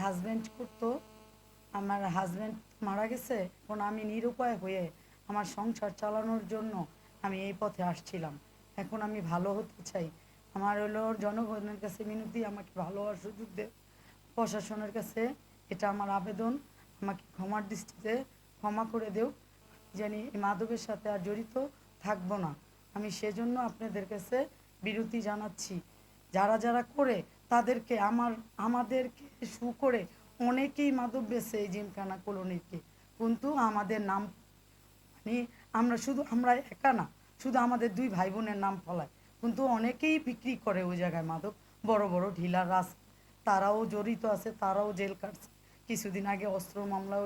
Husband করতো, আমার husband মারা গেছে। এখন আমি নিরুপায় হয়ে আমার সংসার চালানোর জন্য আমি এই পথে আসছিলাম। এখন আমি ভালো হতে চাই। আমার হলো জনগণের কাছে মিনতি, আমাকে ভালো হওয়ার সুযোগ দে। প্রশাসনের কাছে এটা আমার আবেদন, আমাকে ক্ষমার দৃষ্টিতে ক্ষমা করে দেও। জানি এই মাদকের সাথে আর জড়িত থাকবো না। আমি সেজন্য আপনাদের কাছে বিরতি জানাচ্ছি। যারা যারা করে তাদেরকে আমাদেরকে শু করে অনেকেই মাদক বেছে এই জিমখানা কলোনিতে, কিন্তু আমাদের নাম মানে আমরা একা না, শুধু আমাদের দুই ভাই বোনের নাম ফলায়, কিন্তু অনেকেই বিক্রি করে ওই জায়গায় মাদক। বড় বড় ঢিলার আছে, তারাও জড়িত আছে, তারাও জেল কাটছে। কিছুদিন আগে অস্ত্র মামলাও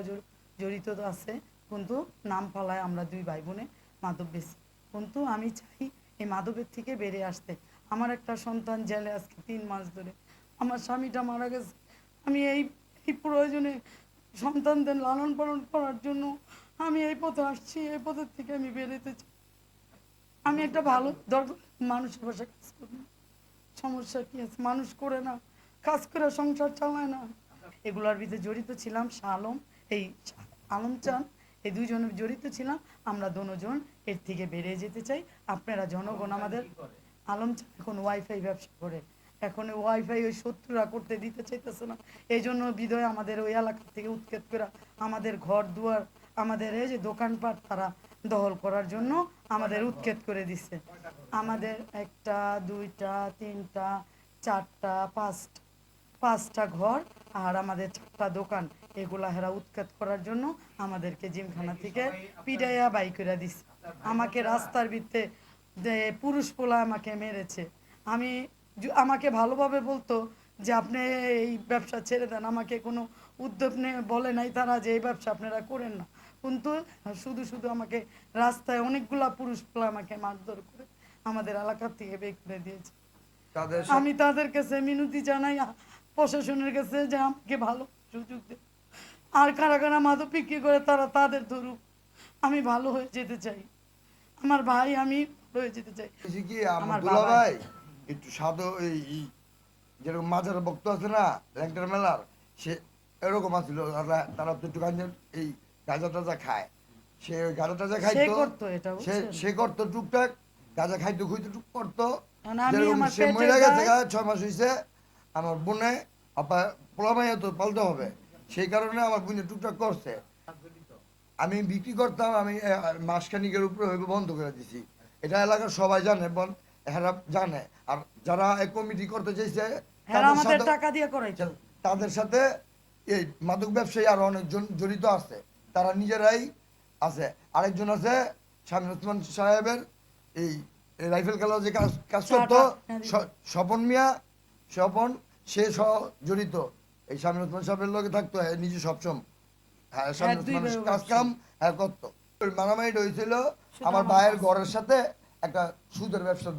জড়িত আছে, কিন্তু নাম ফলায় আমরা দুই ভাই বোনে মাদক বেশি। কিন্তু আমি চাই এই মাদকের থেকে বেরিয়ে আসতে। আমার একটা সন্তান জেলে আজকে 3 মাস ধরে, আমার স্বামীটা মারা গেছে। আমি এই এই প্রয়োজনে সন্তানদের লালন পালন করার জন্য আমি এই পথে আসছি। এই পথের থেকে আমি বেরোতে চাই। আমি একটা ভালো দরকার মানুষের বাসায় কাজ করি, সমস্যা কি আছে? মানুষ করে না, কাজ করে সংসার চালায় না। এগুলোর ভিতরে জড়িত ছিলাম শাহ আলম, এই আলম চান, এই দুইজনের জড়িত ছিলাম। আমরা দুজন এর থেকে বেরিয়ে যেতে চাই। আপনারা জনগণ আমাদের আলম চান এখন ওয়াইফাই ব্যবসা করে। এখন ওয়াইফাই ওই শত্রুরা করতে দিতে চাইতেছে না। এই জন্য বিদয় আমাদের ওই এলাকা থেকে উৎক্ষেপ করে আমাদের ঘর দুয়ার, আমাদের এই যে দোকানপাট তারা দখল করার জন্য আমাদের উৎক্ষেপ করে দিচ্ছে। আমাদের একটা দুইটা তিনটা চারটা পাঁচটা ঘর আর আমাদের 4টা দোকান, এগুলা হেরা উৎখাত করার জন্য আমাদেরকে জিমখানা থেকে পিডাইয়া বাই করে দিচ্ছে। আমাকে রাস্তার ভিত্তে যে পুরুষ পোলা আমাকে মেরেছে। আমাকে ভালোভাবে বলতো যে আপনি এই ব্যবসা ছেড়ে দেন, আমাকে কোনো উদ্যোগ নিয়ে বলে নাই তারা যে এই ব্যবসা আপনারা করেন না। কিন্তু শুধু শুধু আমাকে রাস্তায় অনেকগুলা পুরুষ পোলা আমাকে মারধর করে আমাদের এলাকার থেকে বের করে দিয়েছে। আমি তাদের কাছে মিনতি জানাই প্রশাসনের কাছে যে আমাকে ভালো সুযোগ দেয়। আর কারা কারা মাদক বিক্রি করে তারা তাদের ধরুক, আমি ভালো হয়ে যেতে চাই। আমার ভাই, আমি ভালো হয়ে যেতে চাই। কি আমার আমার দুলা বাবা ভাই একটু সাধু যেরকম মাজার ভক্ত আছে না ল্যাংটার মেলার, সে এরকম আছিল। তারা তো একটু এই গাঁজা টাজা খায়। সে ওই গাঁজা টাজা সে খাইতো, করতো এটা, সে বুঝছেন? সে করতো টুকটাক গাঁজা খাইতো, খুঁইতো টুক করতো। কারণ আমি যেরকম আমার সে পেটের মহিলা গেছে দায় 6 মাস হয়েছে, আমার বোনে আপা পোলামাইয়া তো পালতে হবে, সেই কারণে আমার বোনে টুকটাক করছে। আমি বিক্রি করতাম, আমি মাসখানিকের উপরে হইবে বন্ধ করে দিছি। এটা এলাকার সবাই জানে, এরা জানে। আর যারা এই কমিটি করতে চাইছে হ্যাঁ তাদের আমাদের সাথে টাকা দিয়ে করাইতো। তাদের সাথে এই মাদক ব্যবসায়ী আরো অনেকজন জড়িত আছে, তারা নিজেরাই আছে। আরেকজন আছে শামীম ওসমান সাহেবের এই রাইফেল খেলা যে কাজ কাজ করতো, স্বপন মিয়া, স্বপন, সে সহ জড়িত। এই শামীম ওসমান সাহেবের লগে থাকতো, নিজে সবসময় হ্যাঁ হ্যাঁ, স্বামী দুই মানুষ ভাইও কাজ ব্যবসায়ী। কাম হ্যাঁ করতো। ওই মারামারিটা হয়েছিল শুধু আমার আমার ভাইয়ের কাজ। ঘরের সাথে একটা সুদের ব্যবসা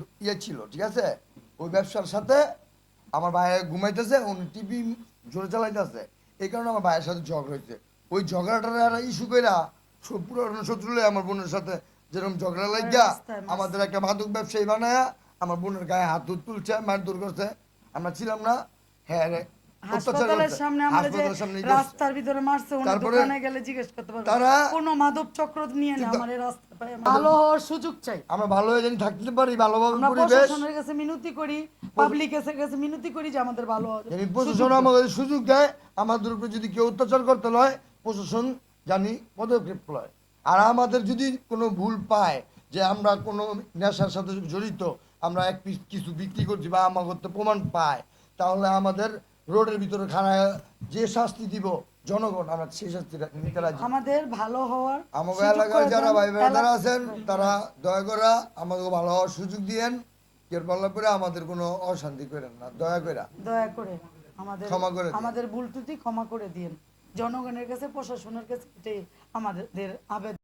ছিল, ঠিক আছে? ওই ব্যবসার সাথে আমার ভাই ঘুমাইতেছে, উনি টিভি জোরে চালাইতেছে, এই কারণে আমার ভাইয়ের সাথে ঝগড়া হয়েছে। ওই ঝগড়াটার একটা ইস্যু কইরা পুরনো শত্রু লয়ে আমার বোনের সাথে যেরকম ঝগড়া লাগিয়া রাস্তায় মারছে। আমাদের একটা মাদক ব্যবসায়ী বানায়া আমার বোনের গায়ে হাত তুলছে, মারধর করছে। আমরা ছিলাম না, হ্যাঁ রে, অত্যাচার হাসপাতালের করছে, সামনে আমরা যে হাসপাতালের সামনে করছে। রাস্তার ভিতরে মারছে, উনি তারপরে দোকানে গেলে জিজ্ঞেস করতে পারবো তারা কোন মাদক চক্র নিয়ে না কিন্তু আমার এই রাস্তা পায়। ভালো হওয়ার সুযোগ চাই। আমরা ভালো হয়ে জানি থাকতে পারি, ভালোভাবে আমরা পরিবেশ প্রশাসনের কাছে মিনতি করি, পাবলিকের কাছে মিনতি করি যে আমাদের ভালো হওয়ার জানি সুযোগ প্রশাসন দাও। আমাদের সুযোগ দেয়। আমাদের উপরে যদি কেউ অত্যাচার করতে লয়, প্রশাসন জানি পদক্ষেপ লয়। আর আমাদের যদি কোনো ভুল পায় যে আমরা কোনো নেশার সাথে জড়িত, আমরা এক পিস কিছু বিক্রি করছি বা আমাদের তো প্রমাণ পায়, তাহলে আমাদের রোডের ভিতরে খাড়ায় যে শাস্তি দিব জনগণ, আমরা সেই শাস্তি নিতে রাজি। আমাদের ভালো হওয়ার আমাদের সুযোগ এলাকার করে যারা দেন। ভাই বোনেরা আছেন তারা দয়া করে আমাদের ভালো হওয়ার সুযোগ দিয়েন। এর বলা করে আমাদের কোনো অশান্তি করেন না, দয়া করে দয়া করে আমাদের ক্ষমা করে দিন। আমাদের ভুল ত্রুটি ক্ষমা করে দিন। জনগণের কাছে, প্রশাসনের কাছে এটাই আমাদের আবেদন।